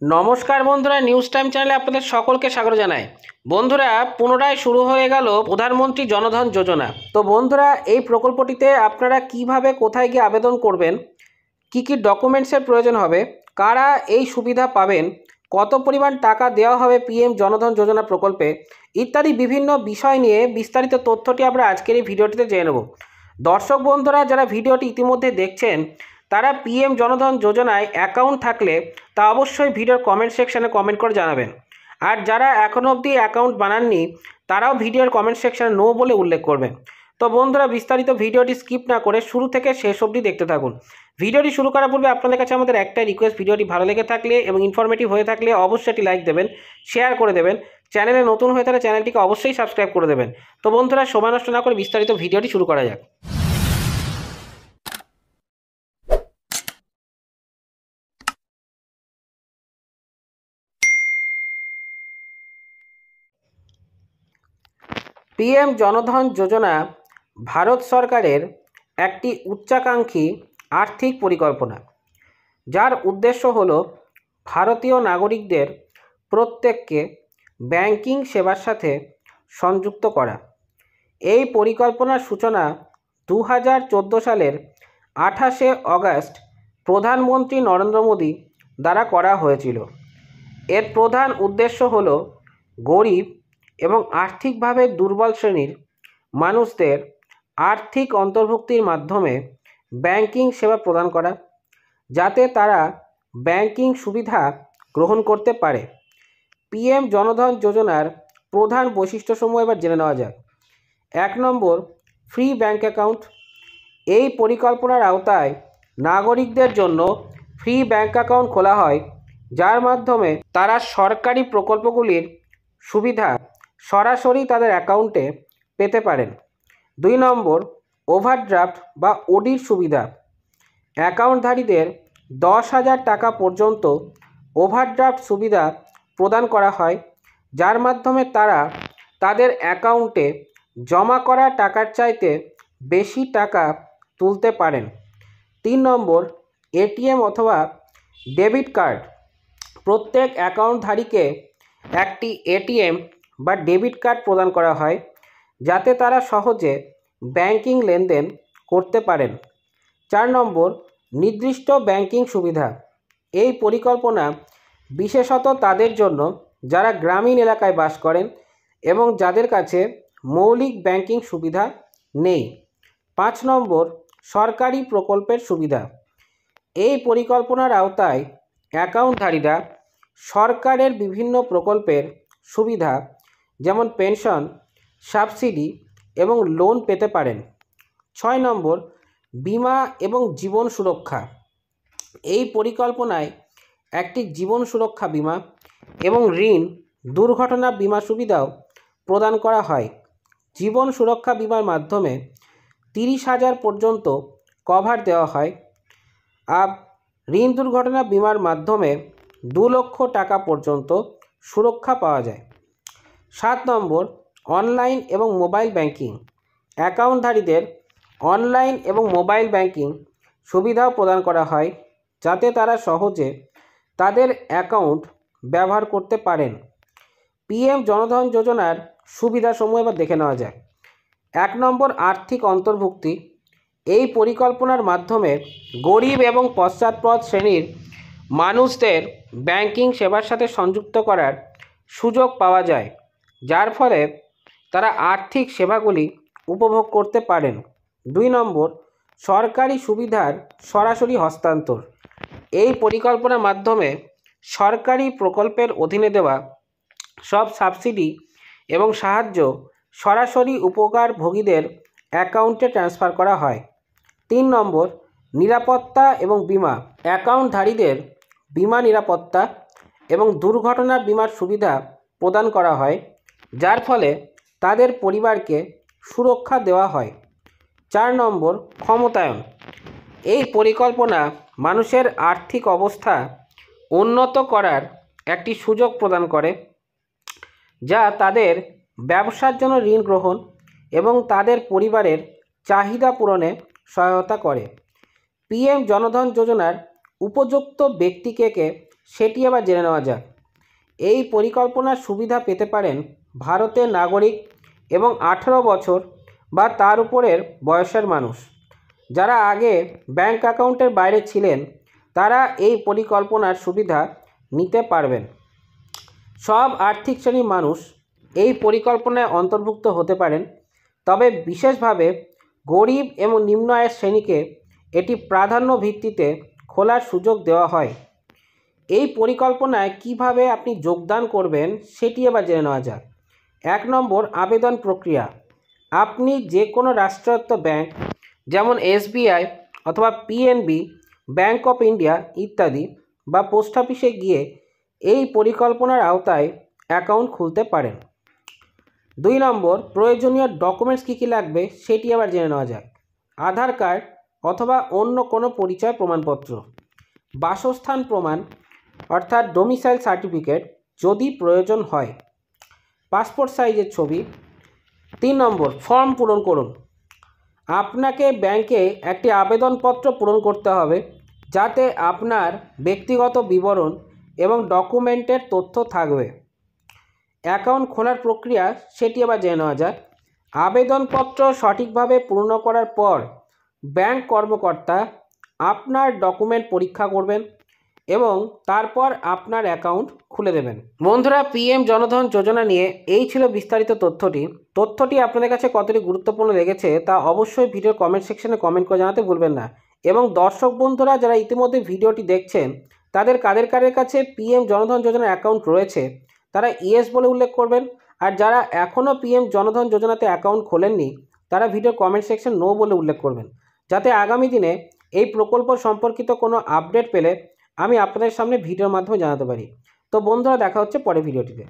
নমস্কার বন্ধুরা, news time চ্যানেলে আপনাদের সকলকে স্বাগত জানাই। বন্ধুরা, পুনরায় শুরু হয়ে গেল প্রধানমন্ত্রী জনধন যোজনা। তো বন্ধুরা, এই প্রকল্পটিতে আপনারা কিভাবে কোথায় গিয়ে আবেদন করবেন, কি কি ডকুমেন্টসের প্রয়োজন হবে, কারা এই সুবিধা পাবেন, কত পরিমাণ টাকা দেওয়া হবে পিএম জনধন যোজনা প্রকল্পে ইত্যাদি বিভিন্ন বিষয় নিয়ে বিস্তারিত তথ্যটি আমরা আজকের এই ভিডিওটিতে জেনে নেব। দর্শক বন্ধুরা, যারা ভিডিওটি ইতিমধ্যে দেখছেন তারা পিএম জনধন যোজনায় অ্যাকাউন্ট থাকলে তা অবশ্যই ভিডিওর কমেন্ট সেকশানে কমেন্ট করে জানাবেন। আর যারা এখনও অবধি অ্যাকাউন্ট বানাননি তারাও ভিডিওর কমেন্ট সেকশানে নো বলে উল্লেখ করবেন। তো বন্ধুরা, বিস্তারিত ভিডিওটি স্কিপ না করে শুরু থেকে শেষ অবধি দেখতে থাকুন। ভিডিওটি শুরু করার পূর্বে আপনাদের কাছে আমাদের একটাই রিকোয়েস্ট, ভিডিওটি ভালো লেগে থাকলে এবং ইনফরমেটিভ হয়ে থাকলে অবশ্যই একটি লাইক দেবেন, শেয়ার করে দেবেন। চ্যানেলে নতুন হয়ে থাকলে চ্যানেলটিকে অবশ্যই সাবস্ক্রাইব করে দেবেন। তো বন্ধুরা, সময় নষ্ট না করে বিস্তারিত ভিডিওটি শুরু করা যাক। পিএম জনধন যোজনা ভারত সরকারের একটি উচ্চাকাঙ্ক্ষী আর্থিক পরিকল্পনা, যার উদ্দেশ্য হল ভারতীয় নাগরিকদের প্রত্যেককে ব্যাংকিং সেবার সাথে সংযুক্ত করা। এই পরিকল্পনার সূচনা 2014 সালের 28শে অগাস্ট প্রধানমন্ত্রী নরেন্দ্র মোদী দ্বারা করা হয়েছিল। এর প্রধান উদ্দেশ্য হল গরিব এবং আর্থিকভাবে দুর্বল শ্রেণীর মানুষদের আর্থিক অন্তর্ভুক্তির মাধ্যমে ব্যাংকিং সেবা প্রদান করা, যাতে তারা ব্যাংকিং সুবিধা গ্রহণ করতে পারে। পিএম জনধন যোজনার প্রধান বৈশিষ্ট্যসমূহ এবার জেনে নেওয়া যাক। 1 নম্বর, ফ্রি ব্যাংক অ্যাকাউন্ট। এই পরিকল্পনার আওতায় নাগরিকদের জন্য ফ্রি ব্যাংক অ্যাকাউন্ট খোলা হয়, যার মাধ্যমে তারা সরকারি প্রকল্পগুলির সুবিধা সরাসরি তাদের অ্যাকাউন্টে পেতে পারেন। 2 নম্বর, ওভারড্রাফট বা ওডির সুবিধা। অ্যাকাউন্টধারীদের 10,000 টাকা পর্যন্ত ওভারড্রাফট সুবিধা প্রদান করা হয়, যার মাধ্যমে তারা তাদের অ্যাকাউন্টে জমা করা টাকার চাইতে বেশি টাকা তুলতে পারেন। 3 নম্বর, এটিএম অথবা ডেবিট কার্ড। প্রত্যেক অ্যাকাউন্টধারীকে একটি এটিএম বা ডেবিট কার্ড প্রদান করা হয়, যাতে তারা সহজে ব্যাংকিং লেনদেন করতে পারেন। 4 নম্বর, নির্দিষ্ট ব্যাংকিং সুবিধা। এই পরিকল্পনা বিশেষত তাদের জন্য যারা গ্রামীণ এলাকায় বাস করেন এবং যাদের কাছে মৌলিক ব্যাংকিং সুবিধা নেই। 5 নম্বর, সরকারি প্রকল্পের সুবিধা। এই পরিকল্পনার আওতায় অ্যাকাউন্টধারীরা সরকারের বিভিন্ন প্রকল্পের সুবিধা যেমন পেনশন, সাবসিডি এবং লোন পেতে পারেন। 6 নম্বর, বিমা এবং জীবন সুরক্ষা। এই পরিকল্পনায় একটি জীবন সুরক্ষা বিমা এবং ঋণ দুর্ঘটনা বিমা সুবিধাও প্রদান করা হয়। জীবন সুরক্ষা বিমার মাধ্যমে 30,000 পর্যন্ত কভার দেওয়া হয়, আর ঋণ দুর্ঘটনা বিমার মাধ্যমে 2 লক্ষ টাকা পর্যন্ত সুরক্ষা পাওয়া যায়। 7 নম্বর, অনলাইন এবং মোবাইল ব্যাংকিং। অ্যাকাউন্টধারীদের অনলাইন এবং মোবাইল ব্যাংকিং সুবিধাও প্রদান করা হয়, যাতে তারা সহজে তাদের অ্যাকাউন্ট ব্যবহার করতে পারেন। পিএম জনধন যোজনার সুবিধাসমূহ এবার দেখে নেওয়া যায়। 1 নম্বর, আর্থিক অন্তর্ভুক্তি। এই পরিকল্পনার মাধ্যমে গরিব এবং পশ্চাৎপদ শ্রেণীর মানুষদের ব্যাংকিং সেবার সাথে সংযুক্ত করার সুযোগ পাওয়া যায়, যার ফলে তারা আর্থিক সেবাগুলি উপভোগ করতে পারেন। 2 নম্বর, সরকারি সুবিধার সরাসরি হস্তান্তর। এই পরিকল্পনার মাধ্যমে সরকারি প্রকল্পের অধীনে দেওয়া সব সাবসিডি এবং সাহায্য সরাসরি উপকারভোগীদের অ্যাকাউন্টে ট্রান্সফার করা হয়। 3 নম্বর, নিরাপত্তা এবং বিমা। অ্যাকাউন্টধারীদের বিমা নিরাপত্তা এবং দুর্ঘটনা বিমার সুবিধা প্রদান করা হয়, যার ফলে তাদের পরিবারকে সুরক্ষা দেওয়া হয়। 4 নম্বর, ক্ষমতায়ন। এই পরিকল্পনা মানুষের আর্থিক অবস্থা উন্নত করার একটি সুযোগ প্রদান করে, যা তাদের ব্যবসার জন্য ঋণ গ্রহণ এবং তাদের পরিবারের চাহিদা পূরণে সহায়তা করে। পিএম জনধন যোজনার উপযুক্ত ব্যক্তিকে সেটি আবার জেনে নেওয়া যাক। এই পরিকল্পনার সুবিধা পেতে পারেন ভারতের নাগরিক এবং 18 বছর বা তার উপরের বয়সের মানুষ। যারা আগে ব্যাংক অ্যাকাউন্টের বাইরে ছিলেন তারা এই পরিকল্পনার সুবিধা নিতে পারবেন। সব আর্থিক শ্রেণীর মানুষ এই পরিকল্পনায় অন্তর্ভুক্ত হতে পারেন, তবে বিশেষভাবে গরিব এবং নিম্ন আয়ের শ্রেণীকে এটি প্রাধান্য ভিত্তিতে খোলার সুযোগ দেওয়া হয়। এই পরিকল্পনায় কিভাবে আপনি যোগদান করবেন সেটি এবার জেনে নেওয়া যাক। 1 নম্বর, আবেদন প্রক্রিয়া। আপনি যে কোনো রাষ্ট্রায়ত্ত ব্যাংক যেমন SBI অথবা PNB, ব্যাংক অফ ইন্ডিয়া ইত্যাদি বা পোস্ট অফিসে গিয়ে এই পরিকল্পনার আওতায় অ্যাকাউন্ট খুলতে পারেন। 2 নম্বর, প্রয়োজনীয় ডকুমেন্টস কী কী লাগবে সেটি আবার জেনে নেওয়া যাক। আধার কার্ড অথবা অন্য কোনো পরিচয় প্রমাণপত্র, বাসস্থান প্রমাণ অর্থাৎ ডোমিসাইল সার্টিফিকেট যদি প্রয়োজন হয়, পাসপোর্ট সাইজের ছবি। 3 নম্বর, ফর্ম পূরণ করুন। আপনাকে ব্যাংকে একটি আবেদনপত্র পূরণ করতে হবে যাতে আপনার ব্যক্তিগত বিবরণ এবং ডকুমেন্টের তথ্য থাকবে। অ্যাকাউন্ট খোলার প্রক্রিয়া সেটি আবার জেনে নেওয়া যাক। আবেদনপত্র সঠিকভাবে পূর্ণ করার পর ব্যাংক কর্মকর্তা আপনার ডকুমেন্ট পরীক্ষা করবেন এবং তারপর আপনার অ্যাকাউন্ট খুলে দেবেন। বন্ধুরা, PM জনধন যোজনা নিয়ে এই ছিল বিস্তারিত তথ্যটি আপনাদের কাছে কতটি গুরুত্বপূর্ণ লেগেছে তা অবশ্যই ভিডিওর কমেন্ট সেকশনে কমেন্ট করে জানাতে ভুলবেন না। এবং দর্শক বন্ধুরা যারা ইতিমধ্যে ভিডিওটি দেখছেন তাদের কাদের কাছে PM জনধন যোজনার অ্যাকাউন্ট রয়েছে তারা ইয়েস বলে উল্লেখ করবেন, আর যারা এখনও PM জনধন যোজনাতে অ্যাকাউন্ট খোলেননি তারা ভিডিওর কমেন্ট সেকশন নো বলে উল্লেখ করবেন, যাতে আগামী দিনে এই প্রকল্প সম্পর্কিত কোনো আপডেট পেলে আমি আপনাদের সামনে ভিডিওর মাধ্যমে জানাতে পারি। তো বন্ধুরা, দেখা হচ্ছে পরের ভিডিওটিতে।